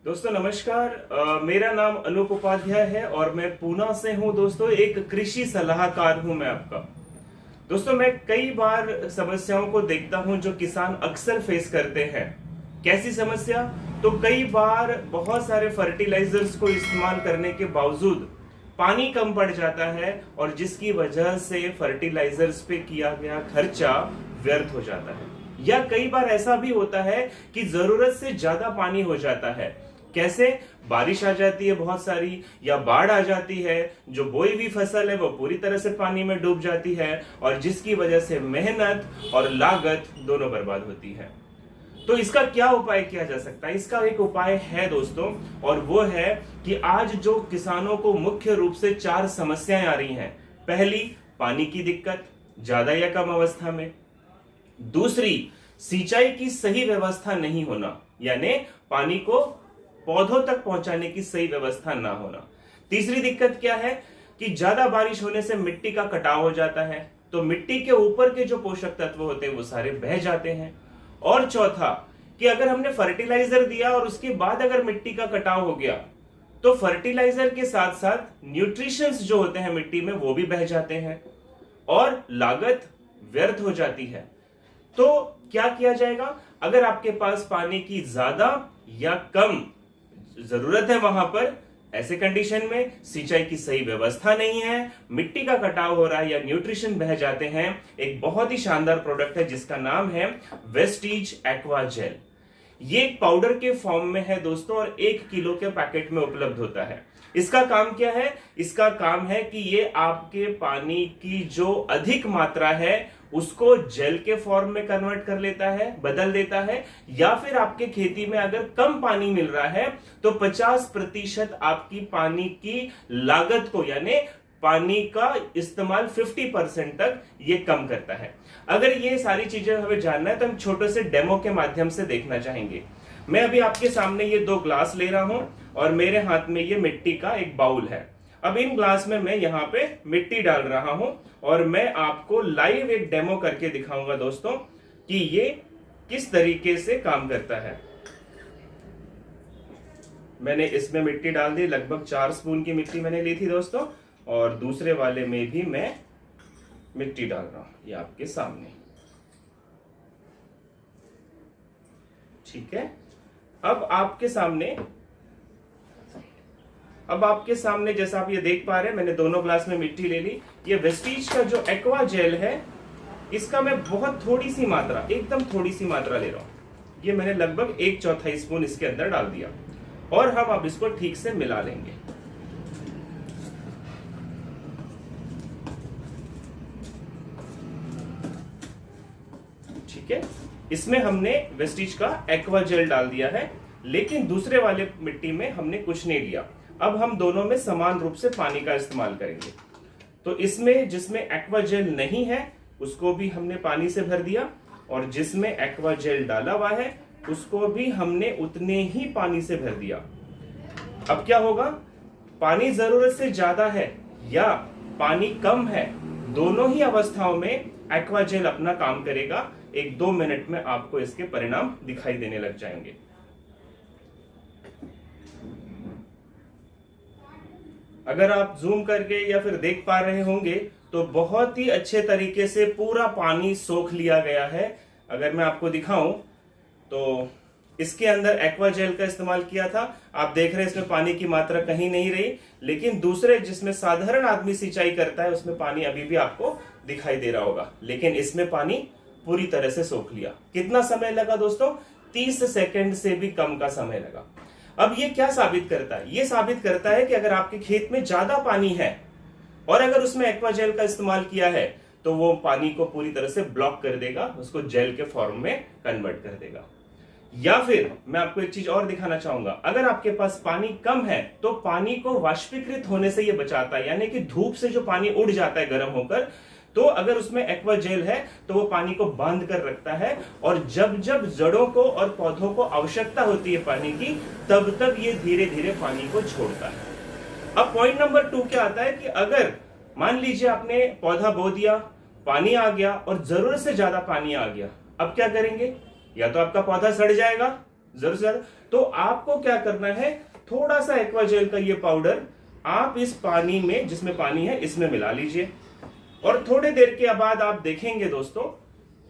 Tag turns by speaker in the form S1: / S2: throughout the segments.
S1: दोस्तों नमस्कार। मेरा नाम अनूप उपाध्याय है और मैं पूना से हूं। दोस्तों एक कृषि सलाहकार हूं मैं आपका। दोस्तों मैं कई बार समस्याओं को देखता हूं जो किसान अक्सर फेस करते हैं। कैसी समस्या? तो कई बार बहुत सारे फर्टिलाइजर्स को इस्तेमाल करने के बावजूद पानी कम पड़ जाता है और जिसकी वजह से फर्टिलाइजर्स पे किया गया खर्चा व्यर्थ हो जाता है। या कई बार ऐसा भी होता है कि जरूरत से ज्यादा पानी हो जाता है। कैसे? बारिश आ जाती है बहुत सारी, या बाढ़ आ जाती है, जो बोई हुई फसल है वो पूरी तरह से पानी में डूब जाती है और जिसकी वजह से मेहनत और लागत दोनों बर्बाद होती है। तो इसका क्या उपाय किया जा सकता है? इसका एक उपाय है दोस्तों, और वो है कि आज जो किसानों को मुख्य रूप से 4 समस्याएं आ रही हैं। पहली, पानी की दिक्कत ज्यादा या कम अवस्था में। दूसरी, सिंचाई की सही व्यवस्था नहीं होना, यानी पानी को पौधों तक पहुंचाने की सही व्यवस्था ना होना। तीसरी दिक्कत क्या है कि ज्यादा बारिश होने से मिट्टी का कटाव हो जाता है, तो मिट्टी के ऊपर के जो पोषक तत्व होते हैं वो सारे बह जाते हैं। और चौथा कि अगर हमने फर्टिलाइजर दिया और उसके बाद अगर मिट्टी का कटाव हो गया तो फर्टिलाइजर के साथ साथ न्यूट्रिशंस जो होते हैं मिट्टी में वो भी बह जाते हैं और लागत व्यर्थ हो जाती है। तो क्या किया जाएगा? अगर आपके पास पानी की ज्यादा या कम जरूरत है, वहां पर ऐसे कंडीशन में सिंचाई की सही व्यवस्था नहीं है, मिट्टी का कटाव हो रहा है या न्यूट्रिशन बह जाते हैं, एक बहुत ही शानदार प्रोडक्ट है जिसका नाम है वेस्टीज एक्वा जेल। ये एक पाउडर के फॉर्म में है दोस्तों और 1 किलो के पैकेट में उपलब्ध होता है। इसका काम क्या है? इसका काम है कि ये आपके पानी की जो अधिक मात्रा है उसको जेल के फॉर्म में कन्वर्ट कर लेता है, बदल देता है। या फिर आपके खेती में अगर कम पानी मिल रहा है तो 50% आपकी पानी की लागत को, यानी पानी का इस्तेमाल 50% तक ये कम करता है। अगर ये सारी चीजें हमें जानना है तो हम छोटे से डेमो के माध्यम से देखना चाहेंगे। मैं अभी आपके सामने ये 2 ग्लास ले रहा हूं और मेरे हाथ में ये मिट्टी का एक बाउल है। अब इन ग्लास में मैं यहाँ पे मिट्टी डाल रहा हूं और मैं आपको लाइव एक डेमो करके दिखाऊंगा दोस्तों कि ये किस तरीके से काम करता है। मैंने इसमें मिट्टी डाल दी, लगभग 4 स्पून की मिट्टी मैंने ली थी दोस्तों, और दूसरे वाले में भी मैं मिट्टी डाल रहा हूं, ये आपके सामने। ठीक है। अब आपके सामने जैसा आप ये देख पा रहे हैं, मैंने दोनों ग्लास में मिट्टी ले ली। ये वेस्टीज का जो एक्वा जेल है इसका मैं बहुत थोड़ी सी मात्रा, एकदम थोड़ी सी मात्रा ले रहा हूं। ये मैंने लगभग 1/4 स्पून इसके अंदर डाल दिया और हम अब इसको ठीक से मिला लेंगे। ठीक है। इसमें हमने वेस्टीज का एक्वा जेल डाल दिया है, लेकिन दूसरे वाले मिट्टी में हमने कुछ नहीं दिया। अब हम दोनों में समान रूप से पानी का इस्तेमाल करेंगे। तो इसमें जिसमें एक्वा जेल नहीं है उसको भी हमने पानी से भर दिया, और जिसमें एक्वा जेल डाला हुआ है उसको भी हमने उतने ही पानी से भर दिया। अब क्या होगा? पानी जरूरत से ज्यादा है या पानी कम है, दोनों ही अवस्थाओं में एक्वा जेल अपना काम करेगा। 1-2 मिनट में आपको इसके परिणाम दिखाई देने लग जाएंगे। अगर आप जूम करके या फिर देख पा रहे होंगे तो बहुत ही अच्छे तरीके से पूरा पानी सोख लिया गया है। अगर मैं आपको दिखाऊं तो इसके अंदर एक्वा जेल का इस्तेमाल किया था, आप देख रहे हैं इसमें पानी की मात्रा कहीं नहीं रही, लेकिन दूसरे जिसमें साधारण आदमी सिंचाई करता है उसमें पानी अभी भी आपको दिखाई दे रहा होगा, लेकिन इसमें पानी पूरी तरह से सोख लिया। कितना समय लगा दोस्तों? 30 सेकंड से भी कम का समय लगा। अब ये क्या साबित करता है? ये साबित करता है कि अगर आपके खेत में ज्यादा पानी है और अगर उसमें एक्वा जेल का इस्तेमाल किया है तो वो पानी को पूरी तरह से ब्लॉक कर देगा, उसको जेल के फॉर्म में कन्वर्ट कर देगा। या फिर मैं आपको एक चीज और दिखाना चाहूंगा, अगर आपके पास पानी कम है तो पानी को वाष्पीकृत होने से ये बचाता है, यानी कि धूप से जो पानी उड़ जाता है गर्म होकर, तो अगर उसमें एक्वा जेल है तो वो पानी को बांध कर रखता है, और जब जब जड़ों को और पौधों को आवश्यकता होती है पानी की, तब तब ये धीरे धीरे पानी को छोड़ता है। अब पॉइंट नंबर 2 क्या आता है कि अगर मान लीजिए आपने पौधा बो दिया, पानी आ गया और जरूरत से ज्यादा पानी आ गया, अब क्या करेंगे? या तो आपका पौधा सड़ जाएगा जरूर से ज्यादा। तो आपको क्या करना है, थोड़ा सा एक्वाजेल का ये पाउडर आप इस पानी में, जिसमें पानी है, इसमें मिला लीजिए। और थोड़े देर के बाद आप देखेंगे दोस्तों,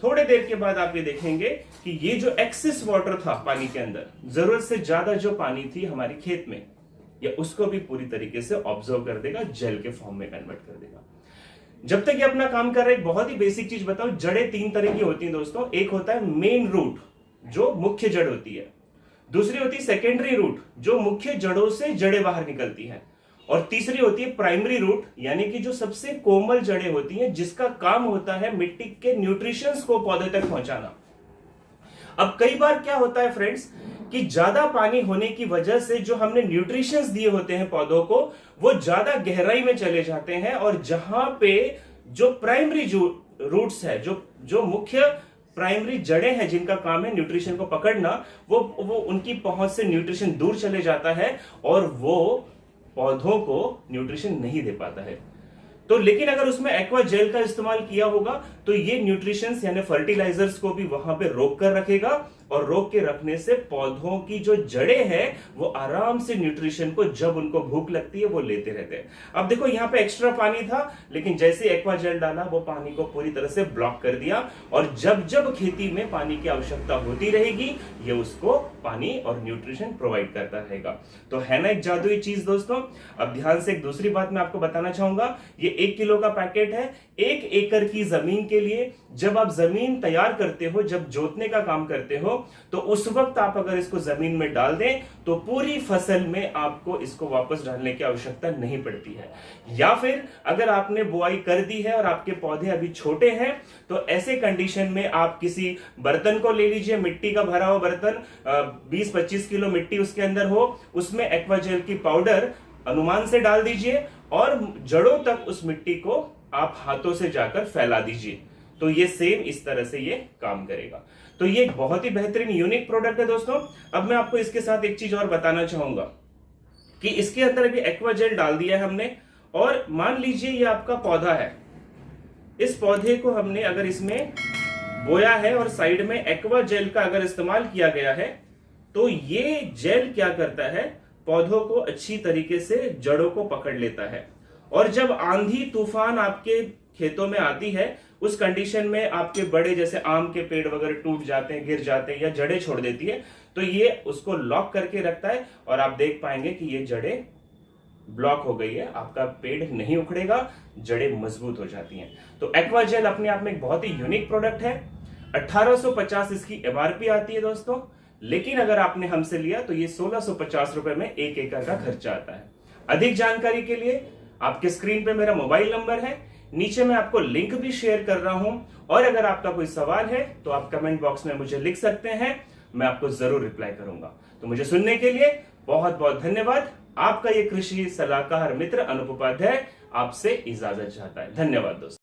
S1: थोड़े देर के बाद आप ये देखेंगे कि ये जो एक्सेस वाटर था पानी के अंदर, जरूरत से ज्यादा जो पानी थी हमारी खेत में, या उसको भी पूरी तरीके से ऑब्जर्व कर देगा, जेल के फॉर्म में कन्वर्ट कर देगा। जब तक ये अपना काम कर रहा है, एक बहुत ही बेसिक चीज बताऊं, जड़ें 3 तरह की होती हैं दोस्तों। एक होता है मेन रूट, जो मुख्य जड़ होती है। दूसरी होती है सेकेंडरी रूट, जो मुख्य जड़ों से जड़ें बाहर निकलती हैं। और तीसरी होती है प्राइमरी रूट, यानी कि जो सबसे कोमल जड़ें होती हैं, जिसका काम होता है मिट्टी के न्यूट्रिशंस को पौधे तक पहुंचाना। अब कई बार क्या होता है फ्रेंड्स, कि ज्यादा पानी होने की वजह से जो हमने न्यूट्रिशंस दिए होते हैं पौधों को, वो ज्यादा गहराई में चले जाते हैं, और जहां पे जो प्राइमरी रूट्स है, जो मुख्य प्राइमरी जड़ें हैं जिनका काम है न्यूट्रिशन को पकड़ना, वो उनकी पहुंच से न्यूट्रिशन दूर चले जाता है, और वो पौधों को न्यूट्रिशन नहीं दे पाता है। तो लेकिन अगर उसमें एक्वा जेल का इस्तेमाल किया होगा, तो ये न्यूट्रिशंस यानी फर्टिलाइजर्स को भी वहां पे रोक कर रखेगा, और रोक के रखने से पौधों की जो जड़ें हैं वो आराम से न्यूट्रिशन को, जब उनको भूख लगती है, वो लेते रहते हैं। अब देखो यहाँ पे एक्स्ट्रा पानी था, लेकिन जैसे एक्वा जेल डाला, वो पानी को पूरी तरह से ब्लॉक कर दिया, और जब जब खेती में पानी की आवश्यकता होती रहेगी, ये उसको पानी और न्यूट्रिशन प्रोवाइड करता रहेगा। तो है ना एक जादुई चीज दोस्तों। अब ध्यान से एक दूसरी बात मैं आपको बताना चाहूंगा। ये 1 किलो का पैकेट है। 1 एकड़ की जमीन के लिए जब आप जमीन तैयार करते हो, जब जोतने का काम करते हो, तो उस वक्त आप अगर इसको जमीन में डाल दें, तो पूरी फसल में आपको इसको वापस डालने की आवश्यकता नहीं पड़ती है। या फिर अगर आपने बुआई कर दी है और आपके पौधे अभी छोटे हैं, तो ऐसे कंडीशन में आप किसी बर्तन को ले लीजिए, मिट्टी का भरा हुआ बर्तन, 20-25 किलो मिट्टी उसके अंदर हो, उसमें एक्वा जेल की पाउडर अनुमान से डाल दीजिए, और जड़ों तक उस मिट्टी को आप हाथों से जाकर फैला दीजिए। तो ये सेम इस तरह से ये काम करेगा। तो ये एक बहुत ही बेहतरीन यूनिक प्रोडक्ट है दोस्तों। अब मैं आपको इसके साथ एक चीज और बताना चाहूंगा कि इसके अंदर भी एक्वा जेल डाल दिया है हमने, और मान लीजिए ये आपका पौधा है। इस पौधे को हमने अगर इसमें बोया है और साइड में एक्वा जेल का अगर इस्तेमाल किया गया है, तो ये जेल क्या करता है, पौधों को अच्छी तरीके से जड़ों को पकड़ लेता है। और जब आंधी तूफान आपके खेतों में आती है, उस कंडीशन में आपके बड़े जैसे आम के पेड़ वगैरह टूट जाते हैं, गिर जाते हैं, या जड़ें छोड़ देती है, तो ये उसको लॉक करके रखता है, और आप देख पाएंगे कि ये जड़ें ब्लॉक हो गई है, आपका पेड़ नहीं उखड़ेगा, जड़ें मजबूत हो जाती हैं। तो एक्वा जेल अपने आप में एक बहुत ही यूनिक प्रोडक्ट है। 1850 इसकी एमआरपी आती है दोस्तों, लेकिन अगर आपने हमसे लिया तो ये 1650 रुपए में 1 एकड़ का खर्चा आता है। अधिक जानकारी के लिए आपके स्क्रीन पे मेरा मोबाइल नंबर है, नीचे मैं आपको लिंक भी शेयर कर रहा हूं, और अगर आपका कोई सवाल है तो आप कमेंट बॉक्स में मुझे लिख सकते हैं, मैं आपको जरूर रिप्लाई करूंगा। तो मुझे सुनने के लिए बहुत बहुत धन्यवाद। आपका ये कृषि सलाहकार मित्र अनूप उपाध्याय आपसे इजाजत चाहता है। धन्यवाद दोस्तों।